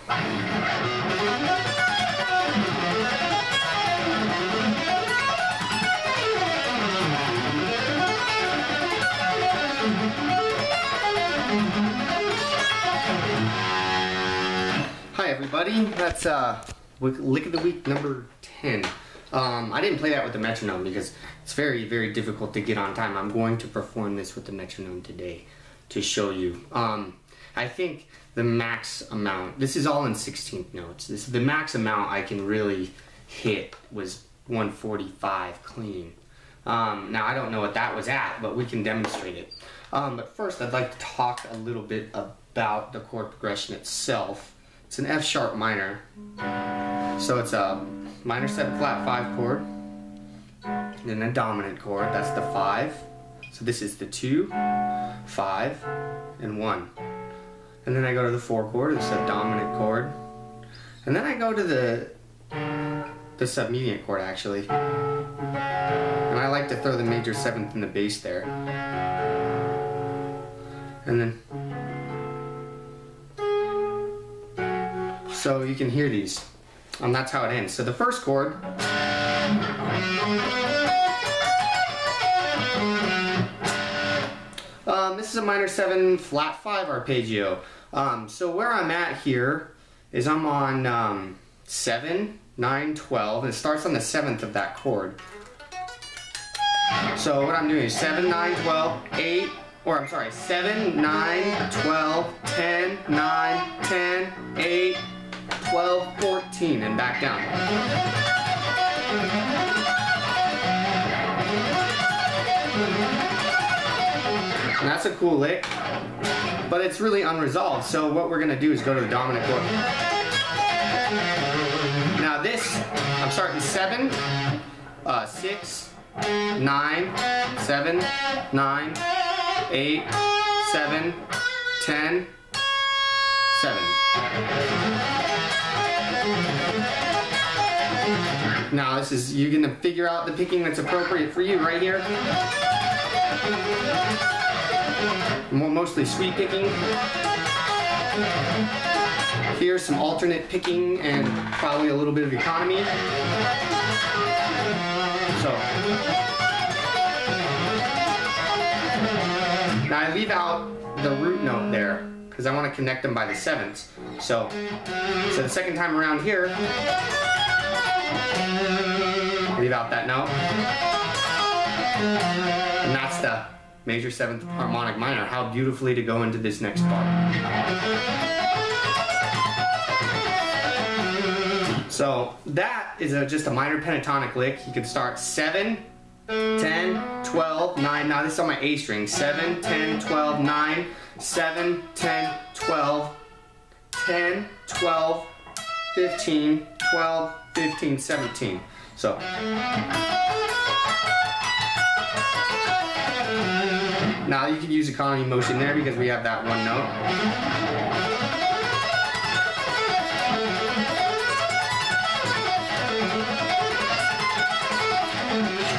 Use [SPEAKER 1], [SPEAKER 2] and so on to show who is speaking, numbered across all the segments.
[SPEAKER 1] Hi everybody, that's Lick of the Week number 10. I didn't play that with the metronome because it's very, very difficult to get on time. I'm going to perform this with the metronome today to show you. I think the max amount, this is all in 16th notes, the max amount I can really hit was 145 clean. Now I don't know what that was at, but we can demonstrate it. But first I'd like to talk a little bit about the chord progression itself. It's an F sharp minor, so it's a minor 7 flat 5 chord, and then a dominant chord, that's the 5. So this is the 2, 5, and 1. And then I go to the 4 chord, it's a dominant chord, and then I go to the submediate chord actually, and I like to throw the major 7th in the bass there, and then so you can hear these, and that's how it ends. So the first chord, this is a minor 7 flat 5 arpeggio. So where I'm at here is I'm on 7, 9, 12, and it starts on the 7th of that chord. So what I'm doing is 7, 9, 12, 8, or I'm sorry, 7, 9, 12, 10, 9, 10, 8, 12, 14, and back down. And that's a cool lick, but it's really unresolved. So what we're going to do is go to the dominant chord. Now this, I'm starting 7, 6, 9, 7, 9, 8, 7, 10, 7. Now this is, you're going to figure out the picking that's appropriate for you right here. Mostly sweep picking. Here's some alternate picking and probably a little bit of economy. So now I leave out the root note there because I want to connect them by the 7ths. So the second time around here, leave out that note, and that's the major 7th harmonic minor. How beautifully to go into this next part. So that is just a minor pentatonic lick. You can start 7, 10, 12, 9. Now this is on my A string. 7, 10, 12, 9, 7, 10, 12, 10, 12, 15, 12, 15, 17. So now you can use economy motion there because we have that one note.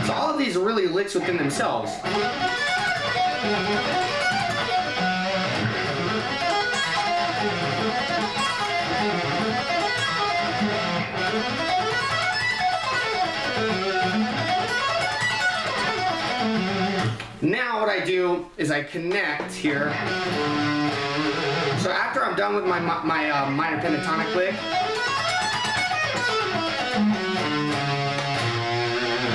[SPEAKER 1] So all of these are really licks within themselves. Now what I do is I connect here. So after I'm done with my minor pentatonic lick,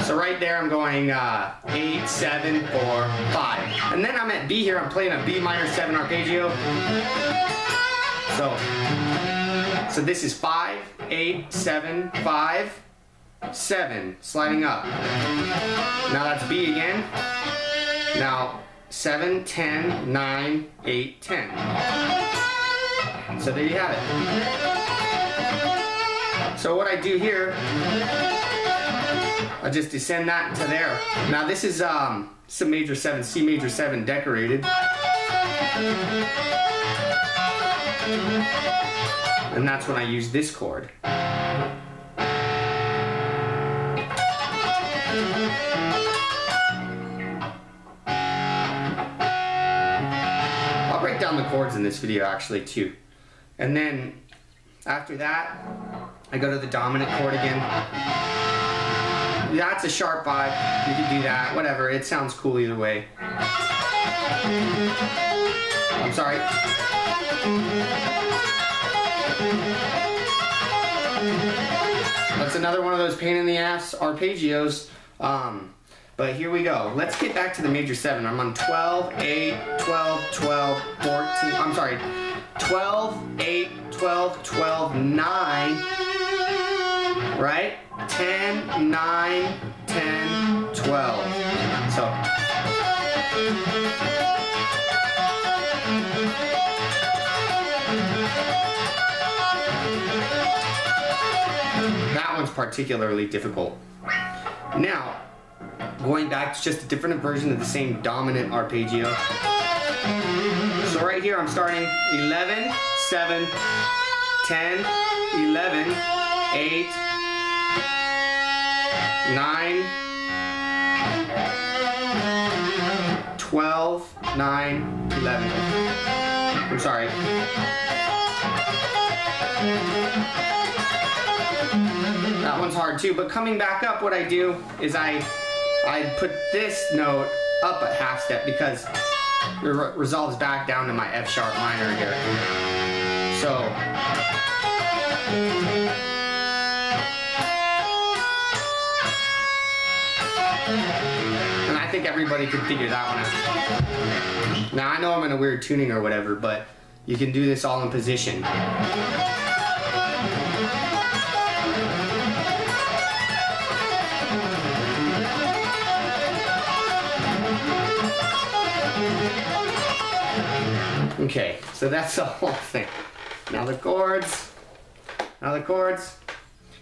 [SPEAKER 1] so right there I'm going 8, 7, 4, 5. And then I'm at B here, I'm playing a B minor 7 arpeggio. So this is 5, 8, 7, 5, 7, sliding up. Now that's B again. Now 7, 10, 9, 8, 10. So there you have it. So what I do here, I just descend that to there. Now this is some major 7, C major 7 decorated. And that's when I use this chord. I'll break down the chords in this video actually too. And then After that, I go to the dominant chord again. That's a sharp 5. You can do that, whatever. It sounds cool either way. I'm sorry. That's another one of those pain in the ass arpeggios. But here we go. Let's get back to the major 7. I'm on 12, 8, 12, 12, 14. I'm sorry. 12, 8, 12, 12, 9. Right? 10, 9, 10, 12. So. That one's particularly difficult. Now, going back to just a different version of the same dominant arpeggio. So right here I'm starting 11, 7, 10, 11, 8, 9, 12, 9, 11. I'm sorry. That one's hard too, but coming back up, what I do is I put this note up a half step because it resolves back down to my F sharp minor here. So, and I think everybody could figure that one out. Now I know I'm in a weird tuning or whatever, but you can do this all in position. Okay, so that's the whole thing. Now the chords.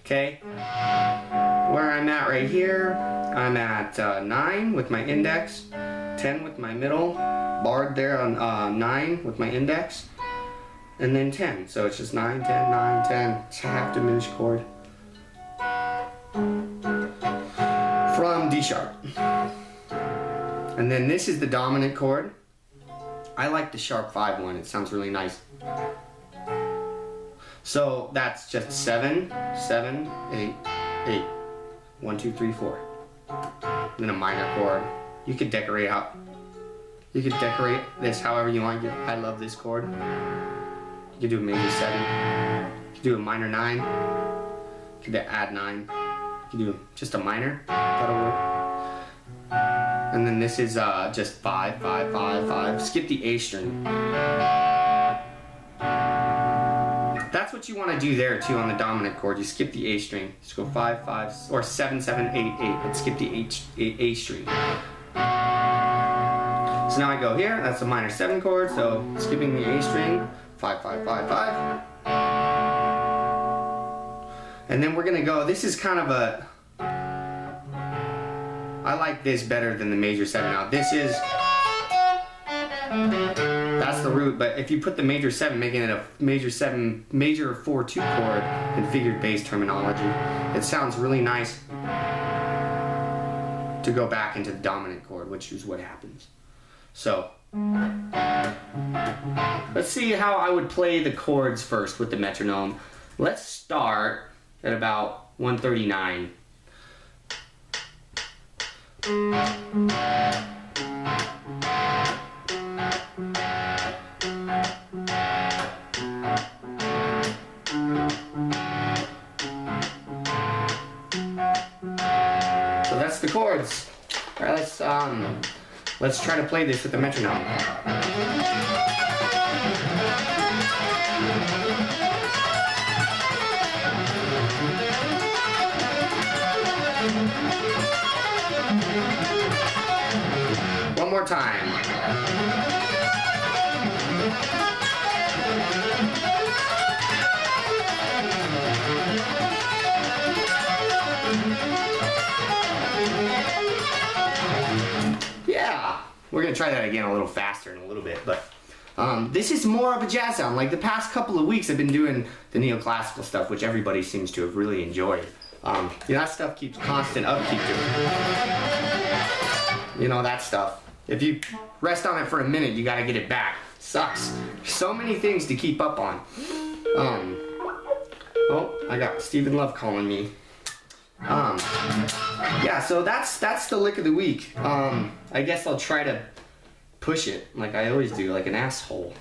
[SPEAKER 1] Okay. Where I'm at right here, I'm at 9 with my index, 10 with my middle, barred there on 9 with my index, and then 10. So it's just 9, 10, 9, 10. It's a half diminished chord. From D sharp. And then this is the dominant chord. I like the sharp 5 one, it sounds really nice. So that's just 7, 7, 8, 8. 1, 2, 3, 4. And then a minor chord. You could decorate this however you want. I love this chord. You could do a major 7. You could do a minor 9. You could add 9. You could do just a minor. That'll work. And then this is just 5, 5, 5, 5. Skip the A string. That's what you want to do there too on the dominant chord. You skip the A string. Just go 5, 5, or 7, 7, 8, 8, but skip the A string. So now I go here. That's a minor 7 chord. So skipping the A string, 5, 5, 5, 5. And then we're gonna go. This is kind of a. I like this better than the major 7. Now this is, that's the root, but if you put the major 7, making it a major 7, major 4-2 chord in figured bass terminology, it sounds really nice to go back into the dominant chord, which is what happens. So, let's see how I would play the chords first with the metronome. Let's start at about 139. So that's the chords. All right, let's try to play this with the metronome. One more time. Yeah, we're gonna try that again a little faster in a little bit, but this is more of a jazz sound. Like the past couple of weeks I've been doing the neoclassical stuff, which everybody seems to have really enjoyed. That stuff keeps constant upkeep to it. You know, that stuff. If you rest on it for a minute, you gotta get it back. Sucks. So many things to keep up on. I got Stephen Love calling me. Yeah, so that's the lick of the week. I guess I'll try to push it like I always do, like an asshole.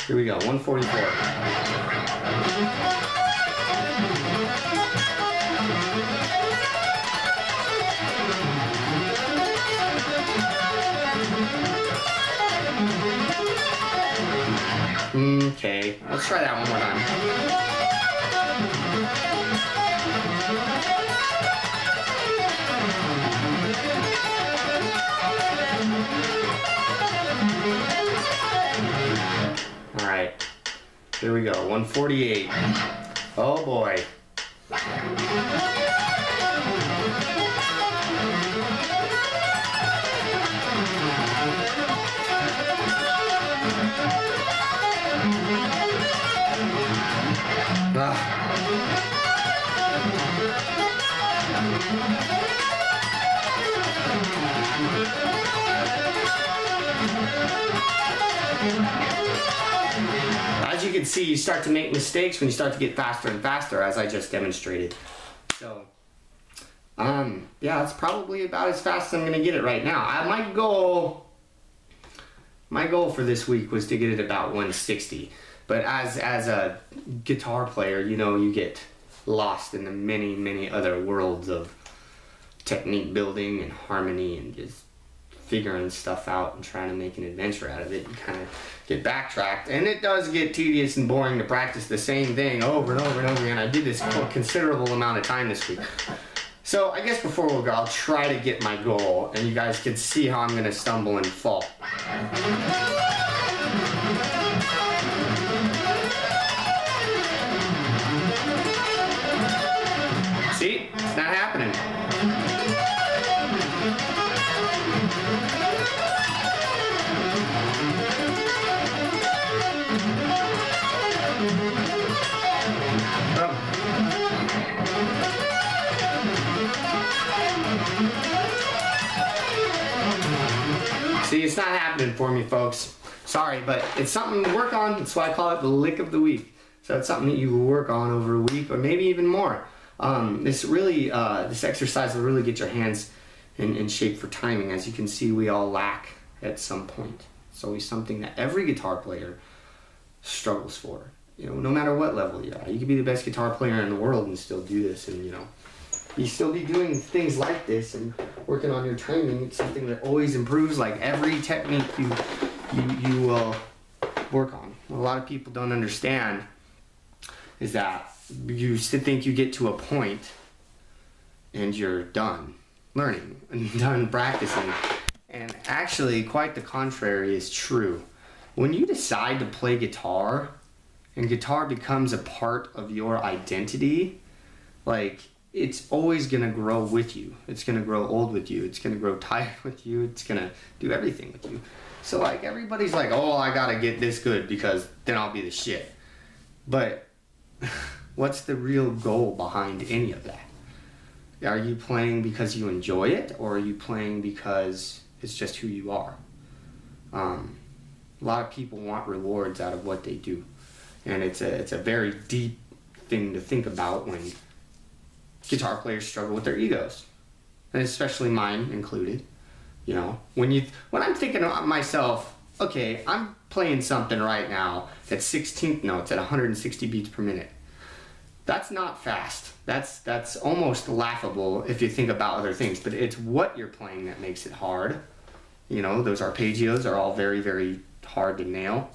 [SPEAKER 1] Here we go, 144. Okay, let's try that one more time. All right, here we go, 148. Oh boy. As you can see, you start to make mistakes when you start to get faster and faster, as I just demonstrated. So, yeah, that's probably about as fast as I'm gonna get it right now. My goal for this week was to get it about 160. But as a guitar player, you know, you get lost in the many other worlds of technique building and harmony and just figuring stuff out and trying to make an adventure out of it. You kind of get backtracked, and it does get tedious and boring to practice the same thing over and over and over again. I did this for a considerable amount of time this week. So I guess before we'll go, I'll try to get my goal, and you guys can see how I'm going to stumble and fall. See? It's not happening. See, it's not happening for me, folks. Sorry, but it's something to work on. That's why I call it the lick of the week. So it's something that you work on over a week, or maybe even more. This exercise will really get your hands in shape for timing. As you can see, we all lack at some point. It's always something that every guitar player struggles for. You know, no matter what level you are. You could be the best guitar player in the world and still do this, and you know, you still be doing things like this and working on your timing. It's something that always improves, like every technique you will work on. What a lot of people don't understand is that you think you get to a point and you're done learning and done practicing. And actually, quite the contrary is true. When you decide to play guitar and guitar becomes a part of your identity, like, it's always gonna grow with you. It's gonna grow old with you. It's gonna grow tired with you. It's gonna do everything with you. So like, everybody's like, oh, I gotta get this good because then I'll be the shit. But what's the real goal behind any of that? Are you playing because you enjoy it, or are you playing because it's just who you are? A lot of people want rewards out of what they do. And it's a very deep thing to think about when guitar players struggle with their egos, and especially mine included. You know, when I'm thinking of myself, okay, I'm playing something right now that's 16th notes at 160 beats per minute. That's not fast. That's almost laughable if you think about other things, but it's what you're playing that makes it hard. You know, those arpeggios are all very hard to nail,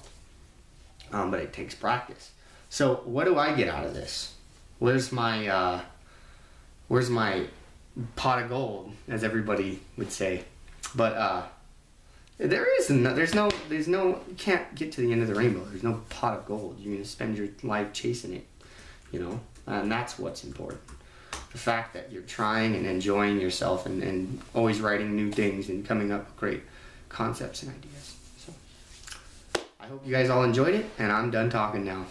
[SPEAKER 1] but it takes practice. So what do I get out of this? Where's my pot of gold, as everybody would say? But there's no, you can't get to the end of the rainbow. There's no pot of gold. You're gonna spend your life chasing it, you know, and that's what's important. The fact that you're trying and enjoying yourself and always writing new things and coming up with great concepts and ideas. So I hope you guys all enjoyed it, and I'm done talking now.